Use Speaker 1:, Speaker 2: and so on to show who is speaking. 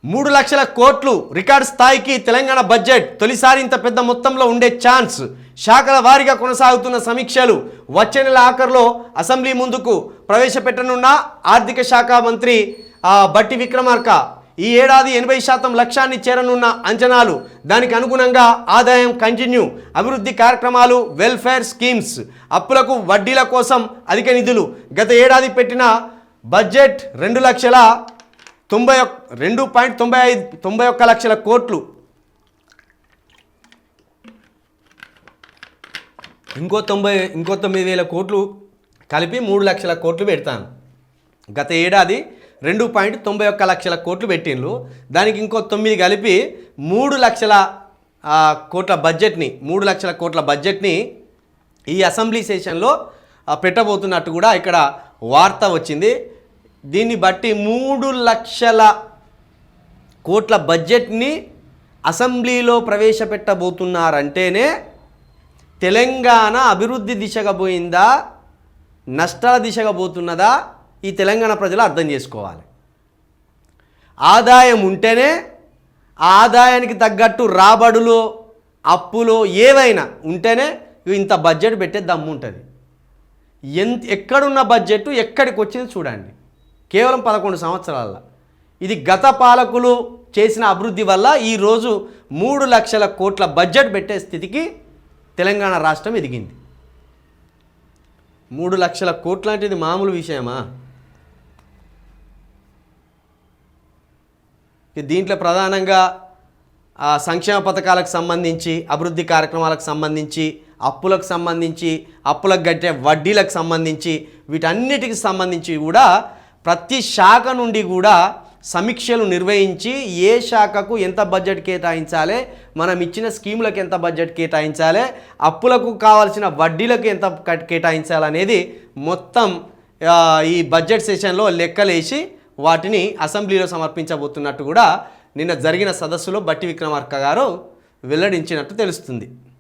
Speaker 1: 3,00,000 కోట్లు రికార్డ్ స్థాయికి తెలంగాణ బడ్జెట్ తొలిసారి ఇంత పెద్ద మొత్తంలో ఉండే ఛాన్స్. శాఖల వారీగా కొనసాగుతున్న సమీక్షలు. వచ్చే నెల ఆఖరులో అసెంబ్లీ ముందుకు ప్రవేశపెట్టనున్న ఆర్థిక శాఖ మంత్రి బట్టి విక్రమార్క ఈ ఏడాది 80% లక్ష్యాన్ని చేరనున్న అంచనాలు. దానికి అనుగుణంగా ఆదాయం కంటిన్యూ, అభివృద్ధి కార్యక్రమాలు, వెల్ఫేర్ స్కీమ్స్, అప్పులకు వడ్డీల కోసం అధిక నిధులు. గత ఏడాది పెట్టిన బడ్జెట్ 2,91 లక్షల కోట్లు. ఇంకో 9,000 కోట్లు కలిపి 3 లక్షల కోట్లు పెడతాను. గత ఏడాది 2,91 లక్షల కోట్లు పెట్టిండ్రు. దానికి ఇంకో 9 కలిపి 3 లక్షల కోట్ల బడ్జెట్ని 3 లక్షల కోట్ల బడ్జెట్ని ఈ అసెంబ్లీ సెషన్లో పెట్టబోతున్నట్టు కూడా ఇక్కడ వార్త వచ్చింది. దీన్ని బట్టి 3 లక్షల కోట్ల బడ్జెట్ని అసెంబ్లీలో ప్రవేశపెట్టబోతున్నారంటేనే తెలంగాణ అభివృద్ధి దిశగా పోయిందా, నష్టాల దిశగా పోతున్నదా ఈ తెలంగాణ ప్రజలు అర్థం చేసుకోవాలి. ఆదాయం ఉంటేనే ఆ ఆదాయానికి తగ్గట్టు రాబడులు, అప్పులు ఏవైనా ఉంటేనే ఇంత బడ్జెట్ పెట్టే దమ్ము ఉంటుంది. ఎక్కడున్న బడ్జెట్ ఎక్కడికి వచ్చింది చూడండి. కేవలం 11 సంవత్సరాల. ఇది గత పాలకులు చేసిన అభివృద్ధి వల్ల ఈరోజు 3 లక్షల కోట్ల బడ్జెట్ పెట్టే స్థితికి తెలంగాణ రాష్ట్రం ఎదిగింది. 3 లక్షల కోట్ల అంటే ఇది మామూలు విషయమా? దీంట్లో ప్రధానంగా సంక్షేమ పథకాలకు సంబంధించి, అభివృద్ధి కార్యక్రమాలకు సంబంధించి, అప్పులకు సంబంధించి, అప్పులకు కట్టే వడ్డీలకు సంబంధించి, వీటన్నిటికి సంబంధించి కూడా ప్రతి శాఖ నుండి కూడా సమీక్షలు నిర్వహించి ఏ శాఖకు ఎంత బడ్జెట్ కేటాయించాలి, మనం ఇచ్చిన స్కీములకు ఎంత బడ్జెట్ కేటాయించాలి, అప్పులకు కావాల్సిన వడ్డీలకు ఎంత కేటాయించాలనేది మొత్తం ఈ బడ్జెట్ సెషన్లో లెక్కలేసి వాటిని అసెంబ్లీలో సమర్పించబోతున్నట్టు కూడా నిన్న జరిగిన సదస్సులో బట్టి విక్రమార్క గారు వెల్లడించినట్టు తెలుస్తుంది.